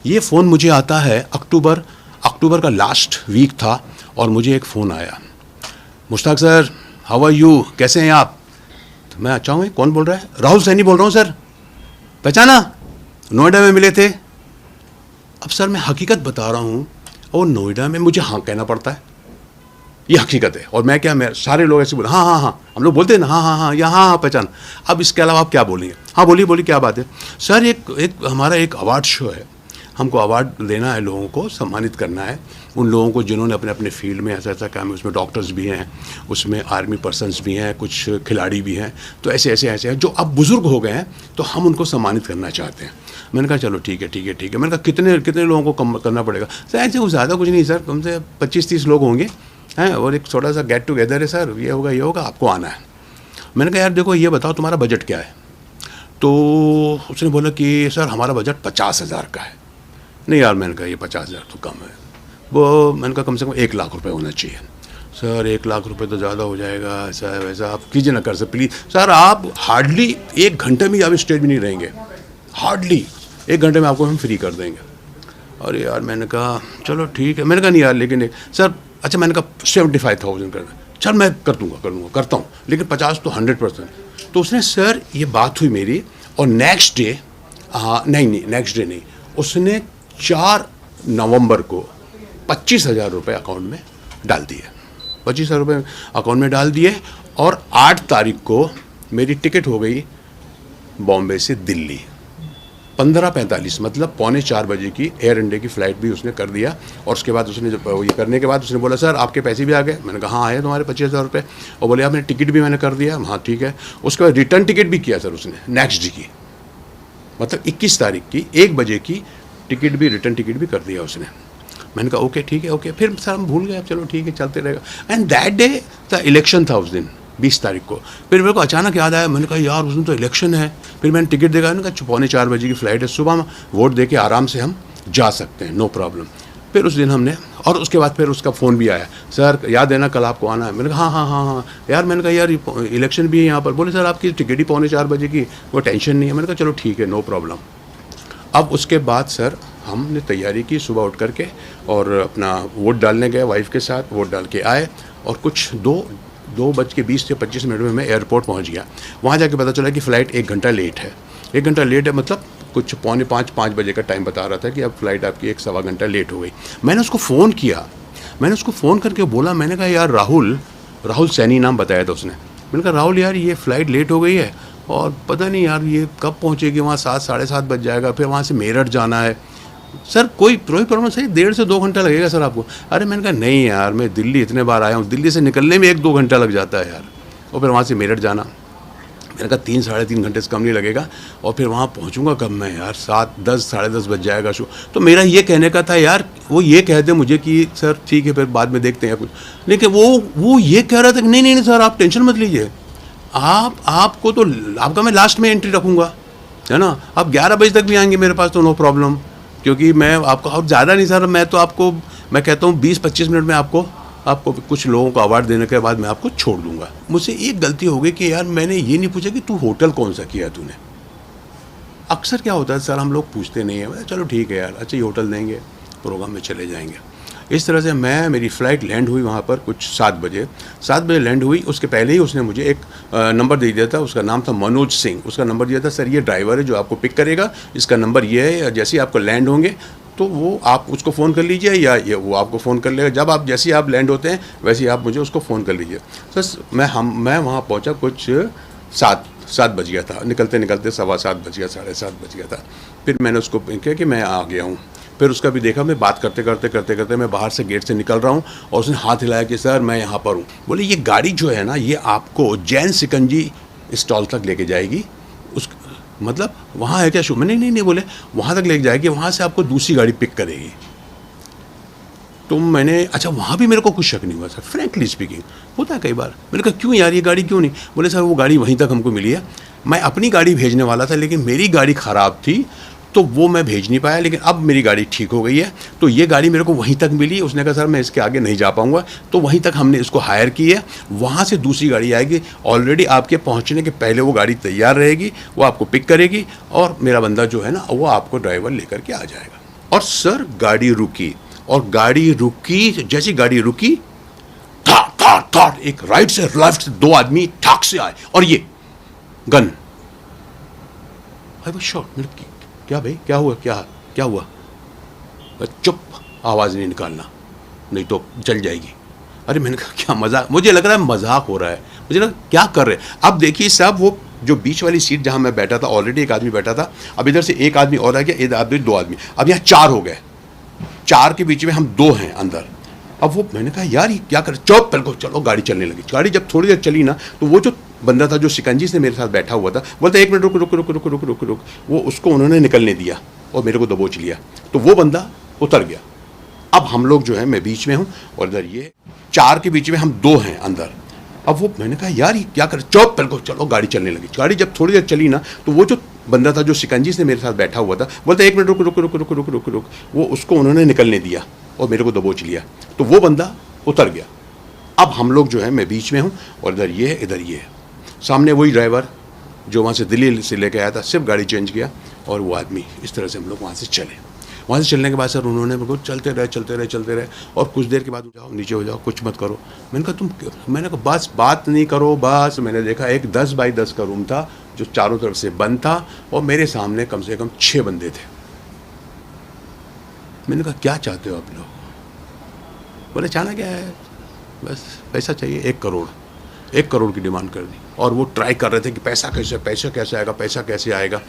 ये फ़ोन मुझे आता है अक्टूबर का लास्ट वीक था और मुझे एक फ़ोन आया, Mushtaq sir how are you, कैसे हैं आप। तो मैं अच्छा हूँ, कौन बोल रहा है? राहुल सैनी बोल रहा हूँ सर, पहचाना, नोएडा में मिले थे। अब सर मैं हकीकत बता रहा हूँ और नोएडा में मुझे हाँ कहना पड़ता है, ये हकीकत है। और मैं सारे लोग ऐसे बोले हाँ हाँ हाँ, हम लोग बोलते हैं ना हाँ हाँ हाँ, या हाँ हाँ पहचान। अब इसके अलावा आप क्या बोलेंगे? हाँ बोलिए बोलिए, क्या बात है सर? एक हमारा एक अवार्ड शो है, हमको अवार्ड देना है, लोगों को सम्मानित करना है, उन लोगों को जिन्होंने अपने अपने फील्ड में ऐसा ऐसा काम है। उसमें डॉक्टर्स भी हैं, उसमें आर्मी पर्सन्स भी हैं, कुछ खिलाड़ी भी हैं, तो ऐसे ऐसे ऐसे हैं जो अब बुज़ुर्ग हो गए हैं, तो हम उनको सम्मानित करना चाहते हैं। मैंने कहा चलो ठीक है ठीक है ठीक है। मैंने कहा कितने लोगों को करना पड़ेगा सर? ऐसे ज़्यादा कुछ नहीं सर, कम से 25-30 लोग होंगे हैं, और एक छोटा सा गेट टुगेदर है सर, ये होगा, आपको आना है। मैंने कहा यार देखो ये बताओ तुम्हारा बजट क्या है? तो उसने बोला कि सर हमारा बजट 50,000 का है। नहीं यार, मैंने कहा ये 50,000 तो कम है। वो मैंने कहा कम से कम 1 लाख रुपए होना चाहिए। सर 1 लाख रुपए तो ज़्यादा हो जाएगा, ऐसा है वैसा, आप कीजिए ना कर सर प्लीज़। सर आप हार्डली 1 घंटे में आप स्टेज में नहीं रहेंगे, हार्डली 1 घंटे में आपको हम फ्री कर देंगे। अरे यार मैंने कहा चलो ठीक है। मैंने कहा नहीं यार लेकिन सर, अच्छा मैंने कहा 75,000 कर दें। चल मैं करता हूँ, लेकिन 50 तो 100%। तो उसने सर ये बात हुई मेरी, और नेक्स्ट डे नेक्स्ट डे नहीं, उसने 4 नवंबर को 25,000 रुपये अकाउंट में डाल दिए। 25,000 रुपये अकाउंट में डाल दिए, और 8 तारीख को मेरी टिकट हो गई बॉम्बे से दिल्ली 15:45, मतलब 3:45 बजे की एयर इंडिया की फ़्लाइट भी उसने कर दिया। और उसके बाद उसने जब ये करने के बाद उसने बोला सर आपके पैसे भी आ गए। मैंने कहा हाँ आए तुम्हारे 25,000 रुपये। और बोले आपने टिकट भी मैंने कर दिया। हाँ ठीक है। उसके बाद रिटर्न टिकट भी किया सर उसने नेक्स्ट डे की, मतलब 21 तारीख की 1 बजे की टिकट भी, रिटर्न टिकट भी कर दिया उसने। मैंने कहा ओके ठीक है ओके। फिर सर हम भूल गए, अब चलो ठीक है चलते रहेगा। And that day the election था उस दिन 20 तारीख को। फिर मेरे को अचानक याद आया, मैंने कहा यार उस दिन तो इलेक्शन है। फिर मैंने टिकट देखा, मैंने कहा 3:45 बजे की फ़्लाइट है, सुबह में वोट दे के आराम से हम जा सकते हैं, नो प्रॉब्लम। फिर उस दिन हमने, और उसके बाद फिर उसका फ़ोन भी आया, सर याद है ना कल आपको आना है। मैंने कहा हाँ यार। मैंने कहा यार इलेक्शन भी है यहाँ पर। बोले सर आपकी टिकट ही 3:45 बजे की, वो टेंशन नहीं है। मैंने कहा चलो ठीक है नो प्रॉब्लम। अब उसके बाद सर हमने तैयारी की सुबह उठ करके, और अपना वोट डालने गए वाइफ के साथ, वोट डाल के आए, और कुछ 2:20 से 25 मिनट में मैं एयरपोर्ट पहुंच गया। वहाँ जाके पता चला कि फ़्लाइट 1 घंटा लेट है। 1 घंटा लेट है, मतलब कुछ 4:45-5 बजे का टाइम बता रहा था कि अब फ़्लाइट आपकी 1 सवा घंटा लेट हो गई। मैंने उसको फ़ोन किया, मैंने उसको फ़ोन करके बोला, मैंने कहा यार राहुल सैनी नाम बताया था उसने। मैंने कहा राहुल यार ये फ़्लाइट लेट हो गई है, और पता नहीं यार ये कब पहुँचेगी वहाँ, 7 साढ़े 7 बज जाएगा, फिर वहाँ से मेरठ जाना है। सर कोई प्रॉब्लम सही, 1.5 से 2 घंटा लगेगा सर आपको। अरे मैंने कहा नहीं यार, मैं दिल्ली इतने बार आया हूँ, दिल्ली से निकलने में 1-2 घंटा लग जाता है यार, और फिर वहाँ से मेरठ जाना। मैंने कहा 3 साढ़े 3 घंटे से कम नहीं लगेगा, और फिर वहाँ पहुँचूँगा कब मैं यार, 7-10 साढ़े 10 बज जाएगा शो। तो मेरा ये कहने का था यार, वो ये कह दे मुझे कि सर ठीक है फिर बाद में देखते हैं कुछ, लेकिन वो ये कह रहा था कि नहीं सर आप टेंशन मत लीजिए, आपको तो आपका मैं लास्ट में एंट्री रखूँगा, है ना, आप 11 बजे तक भी आएंगे मेरे पास तो नो प्रॉब्लम, क्योंकि मैं आपको, और ज़्यादा नहीं सर, मैं तो आपको, मैं कहता हूँ 20-25 मिनट में आपको कुछ लोगों को अवार्ड देने के बाद मैं आपको छोड़ दूंगा। मुझसे एक गलती हो गई कि यार मैंने ये नहीं पूछा कि तू होटल कौन सा किया तूने। अक्सर क्या होता है सर, हम लोग पूछते नहीं है, चलो ठीक है यार, अच्छा ये होटल देंगे, प्रोग्राम में चले जाएंगे। इस तरह से मेरी फ़्लाइट लैंड हुई वहाँ पर कुछ 7 बजे लैंड हुई। उसके पहले ही उसने मुझे एक नंबर दे दिया था, उसका नाम था मनोज सिंह। उसका नंबर दिया था, सर ये ड्राइवर है जो आपको पिक करेगा, इसका नंबर ये है, जैसे ही आपको लैंड होंगे तो वो आप उसको फ़ोन कर लीजिए, या वो आपको फ़ोन कर लेगा। जब आप जैसे ही आप लैंड होते हैं वैसे ही आप मुझे उसको फ़ोन कर लीजिए। सर मैं वहाँ पहुँचा कुछ 7 बज गया था, निकलते 7:15 बज गया, 7:30 बज गया था। फिर मैंने उसको कहा कि मैं आ गया हूँ। फिर उसका भी देखा, मैं बात करते मैं बाहर से गेट से निकल रहा हूँ, और उसने हाथ हिलाया कि सर मैं यहाँ पर हूँ। बोले ये गाड़ी जो है ना, ये आपको जैन सिकंजी स्टॉल तक लेके जाएगी। मतलब वहाँ है क्या शो? मैंने नहीं बोले वहाँ तक लेके जाएगी, वहाँ से आपको दूसरी गाड़ी पिक करेगी। तो मैंने, अच्छा वहाँ भी मेरे को कुछ शक नहीं हुआ सर, फ्रैंकली स्पीकिंग, होता है कई बार। मैंने कहा क्यों यार ये गाड़ी क्यों नहीं? बोले सर वो गाड़ी वहीं तक हमको मिली है, मैं अपनी गाड़ी भेजने वाला था लेकिन मेरी गाड़ी ख़राब थी तो वो मैं भेज नहीं पाया, लेकिन अब मेरी गाड़ी ठीक हो गई है तो ये गाड़ी मेरे को वहीं तक मिली। उसने कहा सर मैं इसके आगे नहीं जा पाऊँगा, तो वहीं तक हमने इसको हायर की है, वहाँ से दूसरी गाड़ी आएगी, ऑलरेडी आपके पहुँचने के पहले वो गाड़ी तैयार रहेगी, वो आपको पिक करेगी, और मेरा बंदा जो है ना वो आपको ड्राइवर लेकर के आ जाएगा। और सर गाड़ी रुकी, और गाड़ी रुकी, जैसी गाड़ी रुकी ठाक ठाक ठाक एक राइट से लेफ्ट से दो आदमी ठाक से आए और ये गन। I was shocked. मैंने क्या भाई, क्या हुआ, क्या हुआ? चुप, आवाज नहीं निकालना नहीं तो जल जाएगी। अरे मैंने कहा क्या मजाक, मुझे लग रहा है मजाक हो रहा है, मुझे लगा क्या कर रहे हैं। अब देखिए साहब, वो जो बीच वाली सीट जहां मैं बैठा था, ऑलरेडी एक आदमी बैठा था, अब इधर से एक आदमी और आ गया, इधर आदमी दो आदमी, अब यहाँ चार हो गए, चार के बीच में हम दो हैं अंदर। अब वो मैंने कहा यार ये क्या कर, चुप, बिल्कुल चलो। गाड़ी चलने लगी। गाड़ी जब थोड़ी देर चली ना, तो वो जो बंदा था जो शिकंजी से मेरे साथ बैठा हुआ था, बोलता एक मिनट रुक रुक रुक रुक रुक रुक रुक, वो उसको उन्होंने निकलने दिया और मेरे को दबोच लिया, तो वो बंदा उतर गया। अब हम लोग जो है, मैं बीच में हूँ और इधर ये चार के बीच में हम दो हैं अंदर। अब वो मैंने कहा यार ये क्या कर, चुप, बिल्कुल चलो। गाड़ी चलने लगी। गाड़ी जब थोड़ी देर चली ना, तो वो जो बंदा था जो शिकंजी से मेरे साथ बैठा हुआ था, बोलता एक मिनट रुक रुक रुक रुक रुक रुक रुक, वो उसको उन्होंने निकलने दिया और मेरे को दबोच लिया, तो वो बंदा उतर गया। अब हम लोग जो है, मैं बीच में हूँ और इधर ये सामने वही ड्राइवर जो वहाँ से दिल्ली से लेके आया था, सिर्फ गाड़ी चेंज किया और वो आदमी। इस तरह से हम लोग वहाँ से चले। वहाँ से चलने के बाद सर उन्होंने मेरे को चलते रहे और कुछ देर के बाद जाओ नीचे हो जाओ, कुछ मत करो। मैंने कहा बस बात नहीं करो बस। मैंने देखा एक 10 बाई 10 का रूम था जो चारों तरफ से बंद था और मेरे सामने कम से कम 6 बंदे थे। मैंने कहा क्या चाहते हो आप लोग? बोले चाहना क्या है, बस पैसा चाहिए, 1 करोड़ की डिमांड कर दी। और वो ट्राई कर रहे थे कि पैसा कैसे आएगा।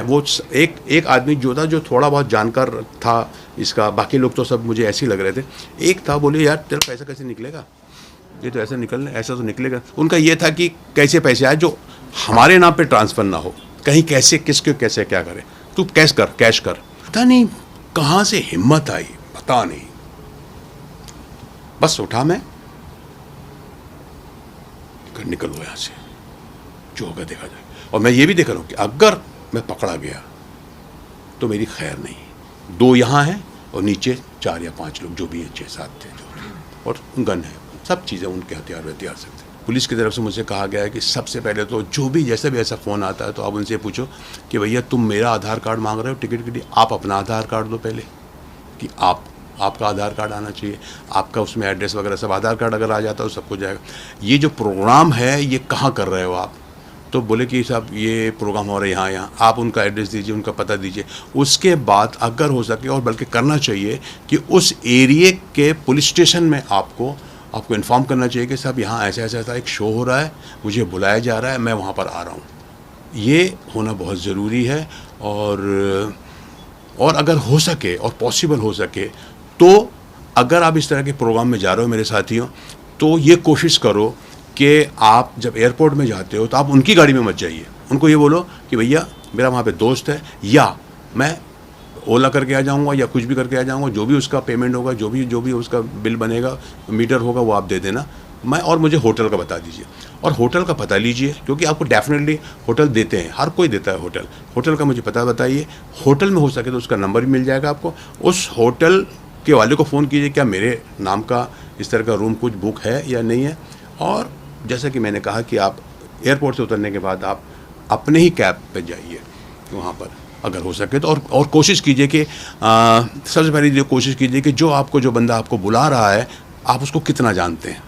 वो एक आदमी जो था, जो थोड़ा बहुत जानकार था इसका, बाकी लोग तो सब मुझे ऐसे ही लग रहे थे। एक था, बोले यार तेरा पैसा कैसे निकलेगा, ये तो ऐसा तो निकलेगा। उनका ये था कि कैसे पैसे आए जो हमारे नाम पे ट्रांसफ़र ना हो, कहीं कैसे किसके कैसे क्या करे, तू कैश कर। पता नहीं कहाँ से हिम्मत आई, पता नहीं। बस उठा मैं, निकलो यहाँ से, जो होगा देखा जाए। और मैं ये भी देख रहा हूँ कि अगर मैं पकड़ा गया तो मेरी खैर नहीं। 2 यहाँ हैं और नीचे 4 या 5 लोग जो भी हैं, 6-7 थे जो, और गन है, सब चीज़ें उनके हथियार सकते। पुलिस की तरफ से मुझसे कहा गया है कि सबसे पहले तो जो भी जैसे भी ऐसा फ़ोन आता है तो आप उनसे पूछो कि भैया तुम मेरा आधार कार्ड मांग रहे हो टिकट के लिए, आप अपना आधार कार्ड दो पहले, कि आपका आधार कार्ड आना चाहिए, आपका उसमें एड्रेस वगैरह सब, आधार कार्ड अगर आ जाता है तो सब कुछ जाएगा। ये जो प्रोग्राम है ये कहाँ कर रहे हो आप? तो बोले कि साहब ये प्रोग्राम हो रहा है यहाँ, आप उनका एड्रेस दीजिए, उनका पता दीजिए। उसके बाद अगर हो सके, और बल्कि करना चाहिए कि उस एरिए के पुलिस स्टेशन में आपको इन्फॉर्म करना चाहिए कि साहब यहाँ ऐसा एक शो हो रहा है, मुझे बुलाया जा रहा है, मैं वहाँ पर आ रहा हूँ। ये होना बहुत ज़रूरी है। और अगर हो सके और पॉसिबल हो सके तो अगर आप इस तरह के प्रोग्राम में जा रहे हो मेरे साथियों, तो ये कोशिश करो कि आप जब एयरपोर्ट में जाते हो तो आप उनकी गाड़ी में मत जाइए। उनको ये बोलो कि भैया मेरा वहाँ पे दोस्त है, या मैं ओला करके आ जाऊँगा या कुछ भी करके आ जाऊँगा, जो भी उसका पेमेंट होगा, जो भी उसका बिल बनेगा, मीटर होगा, वो आप दे देना। और मुझे होटल का बता दीजिए और होटल का पता लीजिए, क्योंकि आपको डेफिनेटली होटल देते हैं, हर कोई देता है होटल का मुझे पता बताइए। होटल में हो सके तो उसका नंबर भी मिल जाएगा आपको। उस होटल के वाले को फ़ोन कीजिए, क्या मेरे नाम का इस तरह का रूम कुछ बुक है या नहीं है। और जैसा कि मैंने कहा कि आप एयरपोर्ट से उतरने के बाद आप अपने ही कैब पे जाइए वहाँ पर अगर हो सके तो। और कोशिश कीजिए कि सबसे पहले कोशिश कीजिए कि जो बंदा आपको बुला रहा है, आप उसको कितना जानते हैं।